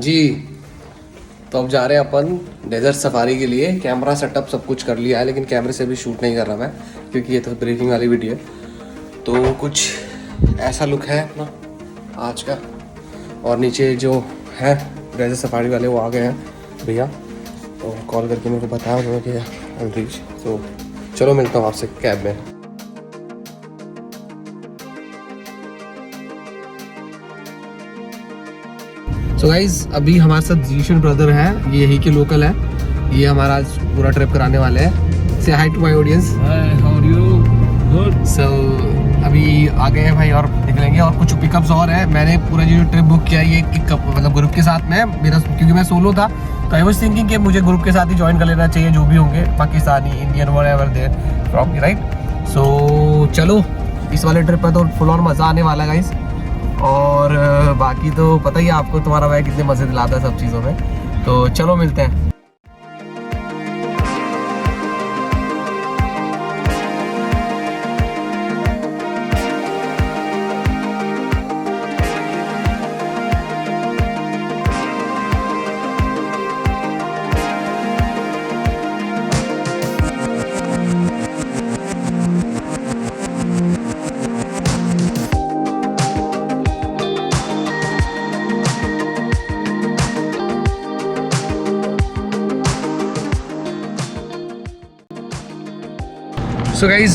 जी, तो अब जा रहे हैं अपन डेजर्ट सफारी के लिए। कैमरा सेटअप सब कुछ कर लिया है, लेकिन कैमरे से भी शूट नहीं कर रहा मैं, क्योंकि ये तो ब्रीफिंग वाली वीडियो है। तो कुछ ऐसा लुक है अपना आज का। और नीचे जो है डेजर्ट सफारी वाले वो आ गए हैं भैया, तो कॉल करके मेरे को बताया उन्होंने कि आई रीच। तो चलो मिलता हूँ आपसे कैब में। सो गाइज, अभी हमारे साथ जीशन ब्रदर है, ये यही के लोकल है। ये हमारा आज पूरा ट्रिप कराने वाले हैं। Say hi to my audience. Hi, how are you? Good. So अभी आ गए हैं भाई और निकलेंगे। और कुछ पिकअप्स और है। मैंने पूरा जो ट्रिप बुक किया ये मतलब ग्रुप के साथ में मेरा, क्योंकि मैं सोलो था तो आई वाज थिंकिंग कि मुझे ग्रुप के साथ ही ज्वाइन कर लेना चाहिए, जो भी होंगे Pakistani, Indian, whatever they're from, right. So चलो, इस वाले ट्रिप पे तो फुल और मज़ा आने वाला है गाइस। और बाकी तो पता ही है आपको, तुम्हारा भाई कितने मज़े दिलाता है सब चीज़ों में। तो चलो मिलते हैं। सो गाइज,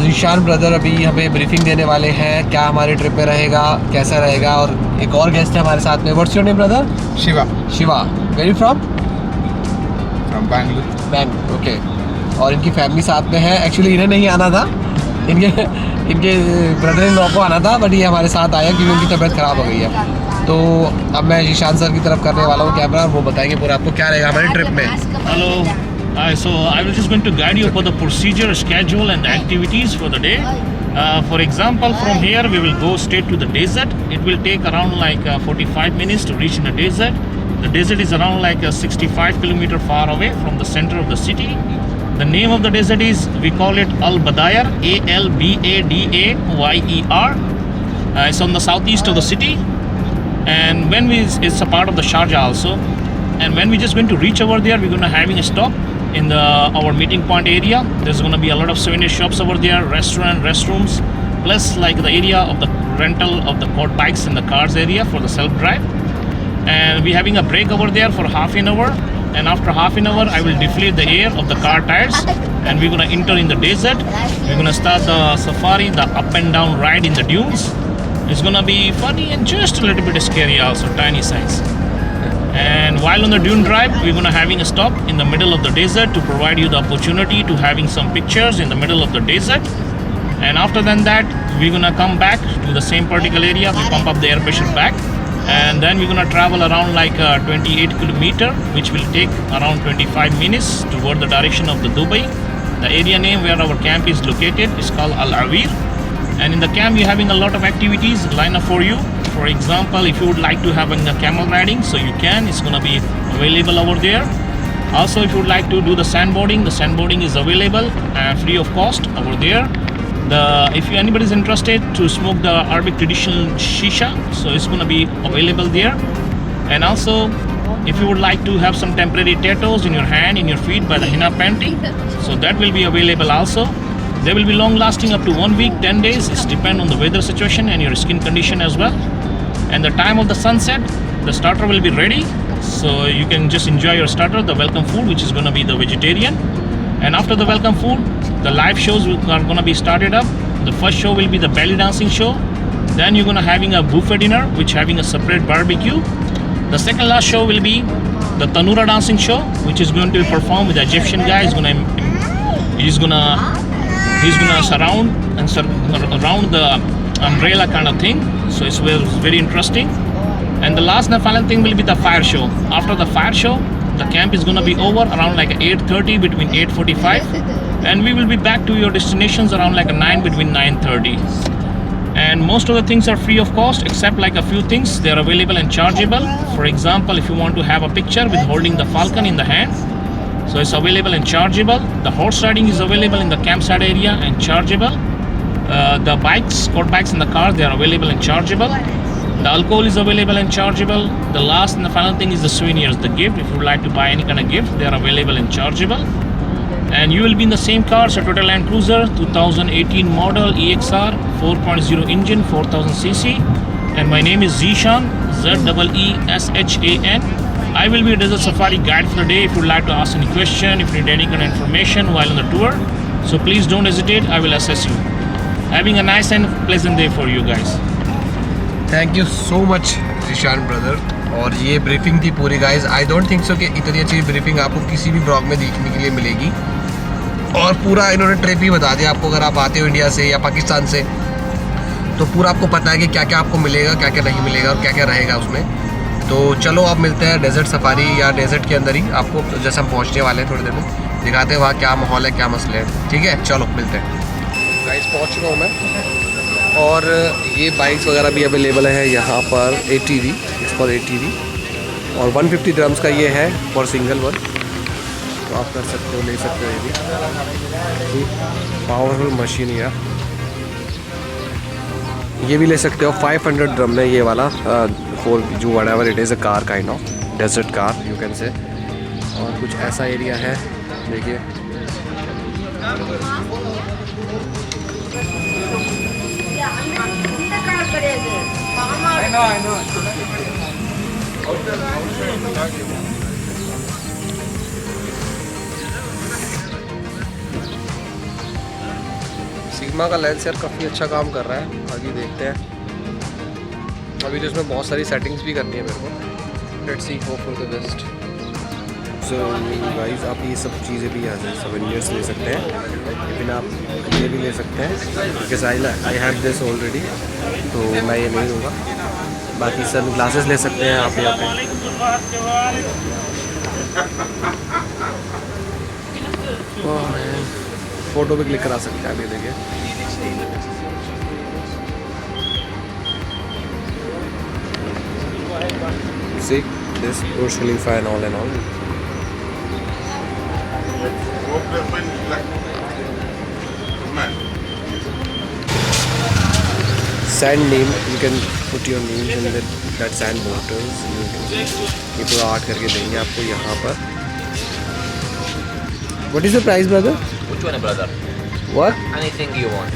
ईशान ब्रदर अभी हमें ब्रीफिंग देने वाले हैं, क्या हमारे ट्रिप में रहेगा, कैसा रहेगा। और एक और गेस्ट है हमारे साथ में। What's your name brother? Shiva. Shiva. Very from? From Bangalore. Bangalore, okay. और इनकी फैमिली साथ में है। एक्चुअली इन्हें नहीं आना था, इनके ब्रदर इन लॉ को आना था, बट ये हमारे साथ आया क्योंकि उनकी तबीयत ख़राब हो गई है। तो अब मैं ईशान सर की तरफ करने वाला हूँ कैमरा, और वो बताएंगे पूरा आपको क्या रहेगा हमारे ट्रिप में। Hello. Hi. So I was just going to guide you for the procedure, schedule, and activities for the day. For example, from here we will go straight to the desert. It will take around like 45 minutes to reach in the desert. The desert is around like 65 kilometer far away from the center of the city. The name of the desert is, we call it Al Badayer, Albadayer. It's on the southeast of the city, and it's a part of the Sharjah also. And when we're just going to reach over there, we're going to having a stop in our meeting point area. There's going to be a lot of souvenir shops over there, restaurant, restrooms, plus like the area of the rental of the quad bikes and the cars area for the self drive. And we're having a break over there for half an hour. And after half an hour, I will deflate the air of the car tires, and we're going to enter in the desert. We're going to start the safari, the up and down ride in the dunes. It's going to be funny and just a little bit scary also, tiny size. And while on the dune drive, we're going to having a stop in the middle of the desert to provide you the opportunity to having some pictures in the middle of the desert. And after that, we're going to come back to the same particular area. We pump up the air pressure back, and then we're going to travel around like 28 kilometer, which will take around 25 minutes toward the direction of the Dubai. The area name where our camp is located is called Al Awir. And in the camp, we're having a lot of activities lined up for you. For example, if you would like to have a camel riding, so you can. It's going to be available over there. Also, if you would like to do the sandboarding is available free of cost over there. If anybody is interested to smoke the Arabic traditional shisha, so it's going to be available there. And also, if you would like to have some temporary tattoos in your hand, in your feet by the henna painting, so that will be available also. They will be long lasting up to 1 week, 10 days. It's depend on the weather situation and your skin condition as well. And the time of the sunset, the starter will be ready. So you can just enjoy your starter, the welcome food, which is going to be the vegetarian. And after the welcome food, the live shows are going to be started up. The first show will be the belly dancing show. Then you're going to having a buffet dinner, which having a separate barbecue. The second last show will be the Tanura dancing show, which is going to be performed with the Egyptian guy. He's gonna surround and around the umbrella kind of thing. So it's very interesting. And the last and final thing will be the fire show. After the fire show, the camp is gonna be over around like 8:30, between 8:45, and we will be back to your destinations around like 9, between 9:30. And most of the things are free of cost, except like a few things. They are available and chargeable. For example, if you want to have a picture with holding the falcon in the hand, so it's available and chargeable. The horse riding is available in the campsite area and chargeable. The bikes, quad bikes in the car, they are available and chargeable. The alcohol is available and chargeable. The last and the final thing is the souvenirs, the gift. If you would like to buy any kind of gift, they are available and chargeable. And you will be in the same car, so Toyota Land Cruiser 2018 model EXR 4.0 engine, 4000 cc. And my name is Zeshan, Zeshan. I will be a Desert Safari guide for the day. If you would like to ask any question, if you need any kind of information while on the tour, so please don't hesitate, I will assist you. Having a nice and pleasant day for you guys. Thank you so much Ishaan brother. और ये briefing थी पूरी guys. I don't think so कि इतनी अच्छी briefing आपको किसी भी ब्लॉग में देखने के लिए मिलेगी। और पूरा इन्होंने ट्रिप ही बता दिया आपको। अगर आप आते हो इंडिया से या पाकिस्तान से तो पूरा आपको पता है कि क्या क्या आपको मिलेगा, क्या क्या नहीं मिलेगा और क्या क्या रहेगा उसमें। तो चलो आप मिलते हैं डेजर्ट सफारी या डेजर्ट के अंदर ही। आपको जैसे हम पहुँचने वाले हैं थोड़ी देर में दिखाते हैं वहाँ क्या माहौल है, क्या मसले हैं। ठीक है, चलो मिलते हैं। गाइस पहुँच चुका हूँ मैं। और ये बाइक्स वगैरह भी अवेलेबल है यहाँ पर। ATV, it's for ATV। और 150 dirhams का ये है फॉर सिंगल वन। तो आप कर सकते हो, ले सकते हो। ये भी पावरफुल मशीन है। ये भी ले सकते हो। 500 dirham में ये वाला फॉर जो whatever it is a car kind of desert car you can say. और कुछ ऐसा एरिया है, देखिए। I know. सिग्मा का लेंस यार काफ़ी अच्छा काम कर रहा है। आगे देखते हैं। अभी तो इसमें बहुत सारी सेटिंग्स भी करनी है मेरे को। Let's see, hope for the best. So guys आप ये सब चीज़ें भी यहाँ से सोवेनियर्स ले सकते हैं। लेकिन आप ये भी ले सकते हैं because I have this already, तो मैं ये नहीं लूँगा। बाकी सन ग्लासेस ले सकते हैं आप यहाँ पे। फ़ोटो भी क्लिक करा सकते हैं। अभी देखिए, see this Burj Khalifa and all. Sand name, you can put your names in that sand bottles. ये पूरा आर्ट करके देंगे आपको यहाँ पर। What is the price, brother? Which one, brother? What? Anything you want.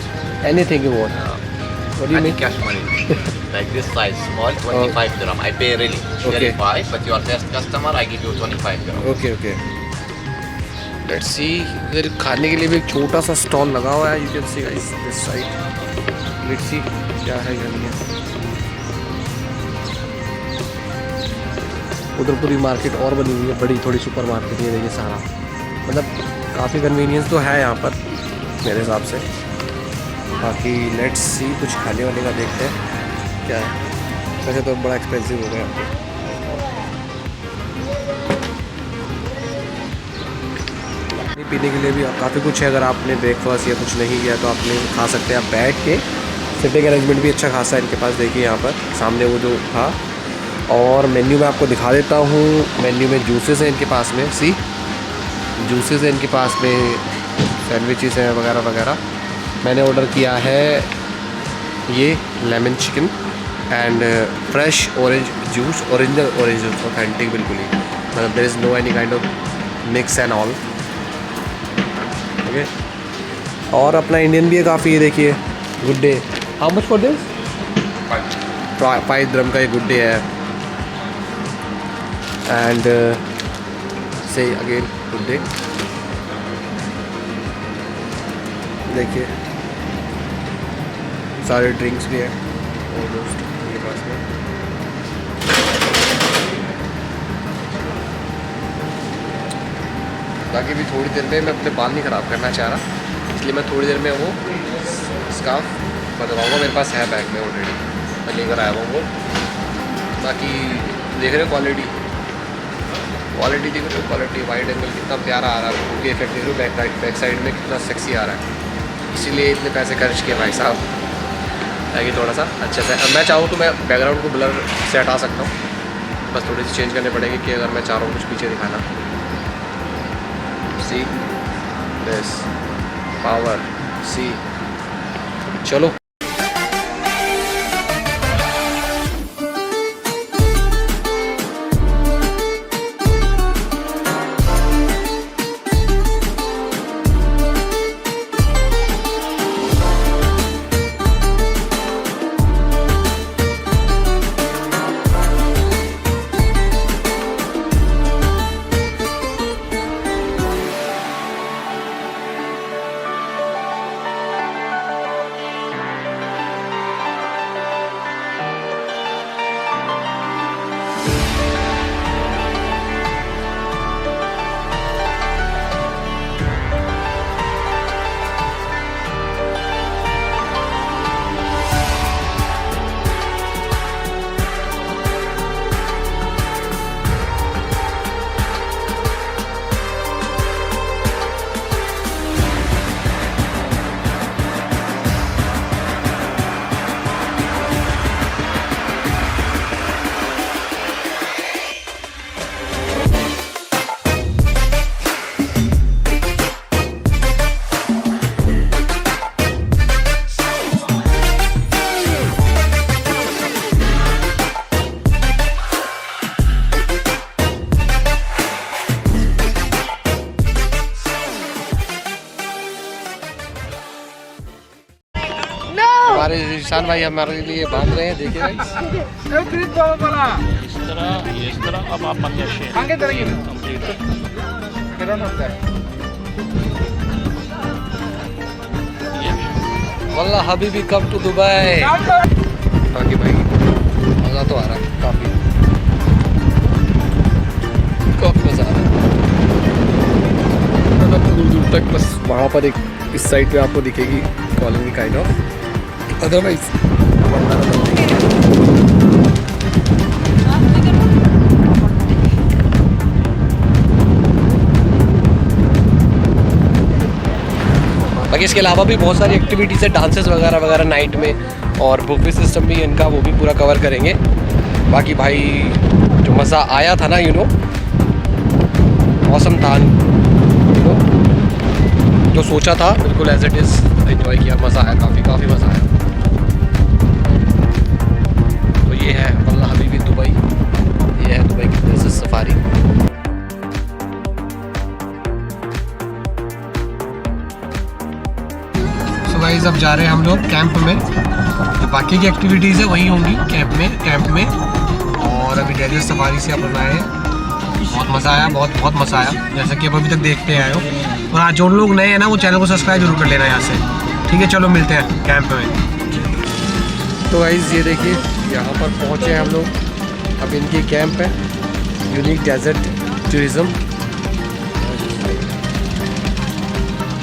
Anything you want. What do you I mean? think cash money. Like this size, small, 25 dirham. I pay really Okay. 35, but you are first customer, I give you 25 dirham. Okay. Let's see. इधर खाने के लिए भी एक छोटा सा stall लगा हुआ है। You can see guys this side. Let's see क्या है घर में। उधर पूरी मार्केट और बनी हुई है, बड़ी थोड़ी सुपर मार्केट। ये देखिए सारा, मतलब काफ़ी कन्वीनियंस तो है यहाँ पर मेरे हिसाब से। बाकी लेट्स सी, कुछ खाने वाने का देखते हैं क्या है। वैसे तो बड़ा एक्सपेंसिव हो गया। पीने के लिए भी काफ़ी कुछ है। अगर आपने ब्रेकफास्ट या कुछ नहीं किया तो आपने खा सकते हैं। आप बैठ के, सिटिंग अरेंजमेंट भी अच्छा खासा है इनके पास। देखिए यहाँ पर सामने वो जो था। और मेन्यू में आपको दिखा देता हूँ। मेन्यू में जूसेस हैं इनके पास में। सी जूसेस हैं इनके पास में, सैंडविचेस हैं वगैरह वगैरह। मैंने ऑर्डर किया है ये lemon chicken and fresh orange juice, original orange juice, authentic बिल्कुल ही। मतलब there is no any kind of mix and all. Okay, और अपना इंडियन भी है काफ़ी। ये देखिए, Good Day. How much for this? 5 dirham का ये गुड डे है। And say again Good Day. देखिए सारे ड्रिंक्स भी हैं ऑलमोस्ट मेरे पास में। ताकि भी थोड़ी देर में मैं अपने बाल नहीं ख़राब करना चाह रहा, इसलिए मैं थोड़ी देर में वो स्कार्फ बनवाऊँगा। मेरे पास है बैग में ऑलरेडी, मैं लेकर आया हूँ वो। बाकी देख रहे हो क्वालिटी देख रहे हो, क्वालिटी वाइड एंगल कितना प्यारा आ रहा है। क्योंकि इफेक्ट देख रहे हो बैक साइड में कितना सेक्सी आ रहा है। इसीलिए इतने पैसे खर्च किए भाई साहब, ताकि थोड़ा सा अच्छे से। अब मैं चाहूँ तो मैं बैकग्राउंड को ब्लर से हटा सकता हूँ, बस थोड़ी सी चेंज करने पड़ेंगे कि अगर मैं चाह रहा हूँ कुछ पीछे दिखाना। सी दिस पावर, सी। चलो हमारे ईशान भाई हमारे लिए बांध रहे हैं, देखिए गाइस। इस तरह अब आप बन गए वल्ला हबीबी कम टू दुबई। बाकी भाई मज़ा तो आ रहा है काफ़ी मज़ा आ रहा है। दूर दूर तक बस वहाँ पर एक इस साइड पे आपको दिखेगी कॉलोनी काइंड ऑफ, अदरवाइज बाकी इसके अलावा भी बहुत सारी एक्टिविटीज़ है, डांसेस वगैरह वगैरह नाइट में, और बुफे सिस्टम भी इनका, वो भी पूरा कवर करेंगे। बाकी भाई जो मज़ा आया था ना, यू नो मौसम था, जो सोचा था बिल्कुल एज इट इज़ एंजॉय किया, मज़ा आया, काफ़ी मज़ा आया। तो ये है वल्लाह हबीबी दुबई, ये है दुबई की डेजर्ट सफारी। सो गाइस अब जा रहे हैं हम लोग कैंप में, जो बाकी की एक्टिविटीज़ है वही होंगी कैंप में। और अभी डेजर्ट सफारी से अपन आए हैं, बहुत मज़ा आया, बहुत मज़ा आया, जैसा कि आप अभी तक देखते आए हो। और आज जो लोग नए हैं ना, वो चैनल को सब्सक्राइब जरूर कर लेना यहाँ से, ठीक है। चलो मिलते हैं कैंप में। तो गाइस ये देखिए यहाँ पर पहुँचे हैं हम लोग, अब इनकी कैंप है unique desert tourism.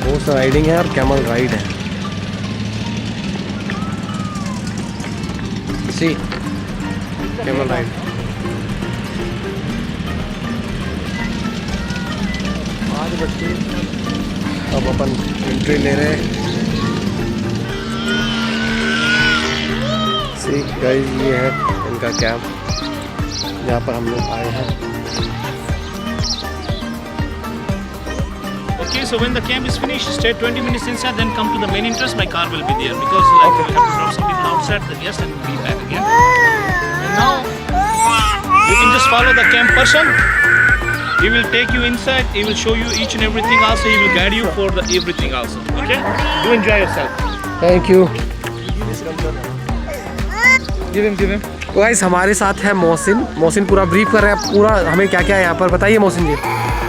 Horse riding है और कैमल राइड है। See camel ride. अब अपन एंट्री ले रहे हैं। सी गाइस ये है इनका कैंप, जहाँ पर हम लोग आए हैं। Okay, so when the camp is finished, stay 20 minutes inside, then come to the main entrance. My car will be there because like we have to drop some people outside the guests and be back again. And now you can just follow the camp person. He will take you inside. He will show you each and everything. Also, he will guide you for the everything also. Okay? Do enjoy yourself. Thank you. तो guys हमारे साथ है मोहसिन पूरा brief कर रहे हैं, पूरा हमें क्या क्या है यहाँ पर बताइए मोहसिन जी।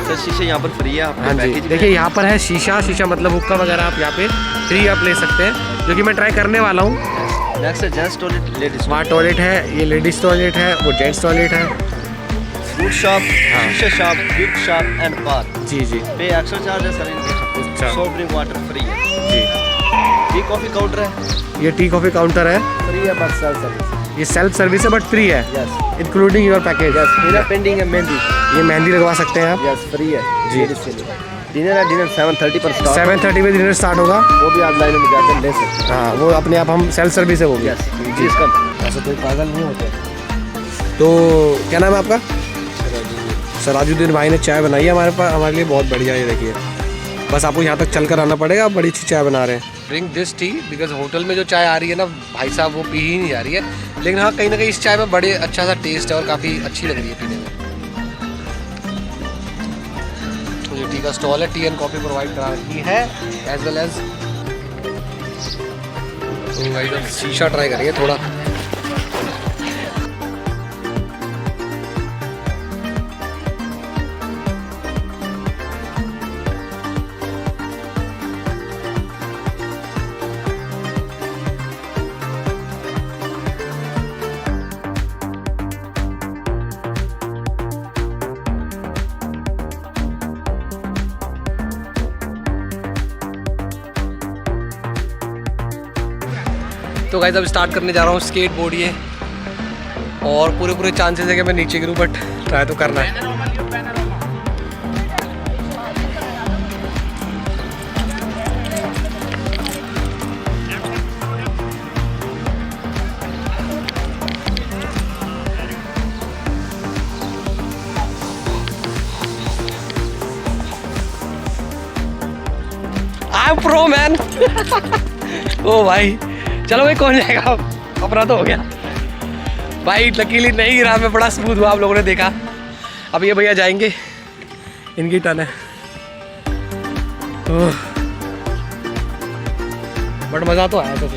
सर शीशे यहाँ पर फ्री है आपके। हाँ जी देखिए यहाँ पर है शीशा मतलब हुक्का वगैरह आप यहाँ पे फ्री आप ले सकते हैं, जो कि मैं ट्राई करने वाला हूँ। नेक्स्ट है जेंट्स टॉयलेट, लेडीज वहाँ टॉयलेट है, ये लेडीज़ टॉयलेट है, वो जेंट्स टॉयलेट है। फूड शॉप, शीशे shop, gift shop and park. जी पे एक्स्ट्रा चार्ज है सर इनके। सॉफ्ट ड्रिंक वाटर फ्री है जी। टी कॉफ़ी काउंटर है, ये टी कॉफ़ी काउंटर है, फ्री है बट सेल्फ सर्विस। ये सेल्फ सर्विस है बट फ्री है, yes including your package. Yes dinner pending है मेहंदी, ये मेहंदी लगवा सकते हैं आप। यस फ्री है जी। डिनर है, डिनर 7:30 पर स्टार्ट। 7:30 में डिनर स्टार्ट होगा, वो भी आप लाइन में जाकर ले सकते हैं। हाँ वो अपने आप हम सेल्फ सर्विस है वो भी। यस जी इसका ऐसा कोई पागल नहीं होते। तो क्या नाम है आपका? सराजुद्दीन भाई ने चाय बनाई है हमारे लिए, बहुत बढ़िया। ये देखिए बस आपको यहाँ तक चल कर आना पड़ेगा, बड़ी अच्छी चाय बना रहे हैं। Drink this T because hotel में जो चाय आ रही है ना भाई साहब, वो पी ही नहीं जा रही है, लेकिन हाँ कहीं ना कहीं इस चाय में बड़े अच्छा सा टेस्ट है और काफ़ी अच्छी लग रही है पीने में। तो ये टी का स्टॉल है, टी एंड कॉफ़ी प्रोवाइड करा रही है एज वेल एज। तो भाई जब शीशा ट्राई करेंगे थोड़ा। तो गाइस अब स्टार्ट करने जा रहा हूँ स्केट बोर्ड ये, और पूरे चांसेस है कि मैं नीचे गिरूँ, बट ट्राई तो करना है। I am pro man. ओ भाई चलो भाई कौन जाएगा, अपना तो हो गया भाई। लकीली नहीं गिरा मैं, बड़ा स्मूथ हुआ, आप लोगों ने देखा। अब ये भैया जाएंगे, इनकी टर्न है। बट मज़ा तो आया था।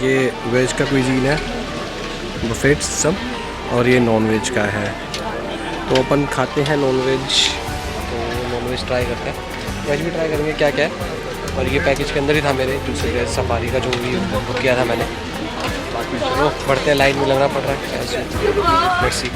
ये वेज का क्विजीन है, बुफेट सब, और ये नॉन वेज का है। तो अपन खाते हैं नॉन वेज, तो नॉन वेज ट्राई करते हैं, वेज भी ट्राई करेंगे क्या क्या है। और ये पैकेज के अंदर ही था मेरे दूसरे सफारी का जो भी बुक किया था मैंने। बाकी चलो बढ़ते हैं, लाइन में लगना पड़ रहा है ऐसे। Let's see.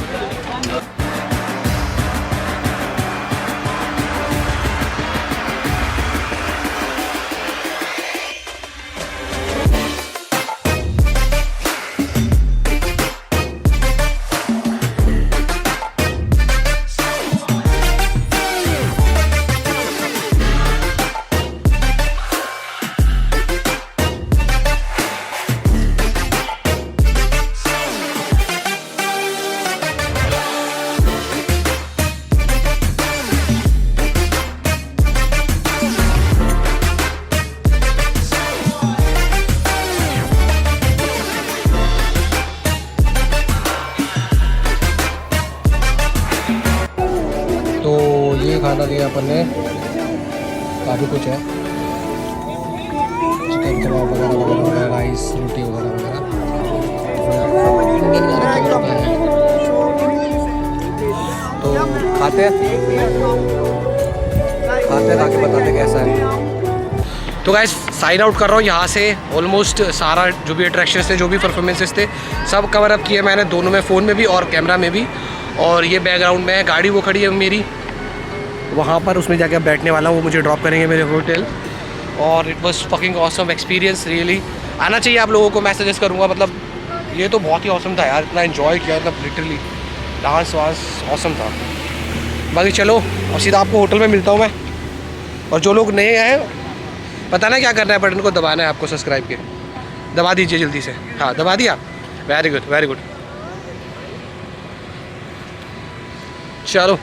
तो ये खाना लिया अपन ने, काफ़ी कुछ है, चिकन कबाब वगैरह वगैरह वगैरह, राइस रोटी वगैरह वगैरह। तो खाते हैं खा के बताते कैसा है। तो गाइस साइन आउट कर रहा हूँ यहाँ से। ऑलमोस्ट सारा जो भी अट्रैक्शंस थे, जो भी परफॉर्मेंसेस थे, सब कवर अप किए मैंने, दोनों में, फ़ोन में भी और कैमरा में भी। और ये बैकग्राउंड में है गाड़ी, वो खड़ी है मेरी वहाँ पर, उसमें जाके बैठने वाला हूँ, वो मुझे ड्रॉप करेंगे मेरे होटल। और it was fucking awesome experience, really आना चाहिए आप लोगों को, मैं सजेस्ट करूँगा। मतलब ये तो बहुत ही ऑसम था यार, इतना एंजॉय किया, मतलब लिटरली डांस वांस ऑसम था। बाकी चलो अब सीधा आपको होटल में मिलता हूँ मैं। और जो लोग नए हैं, पता ना क्या करना है, बटन को दबाना है आपको, सब्सक्राइब के दबा दीजिए जल्दी से। हाँ दबा दिया, वेरी गुड वेरी गुड। चलो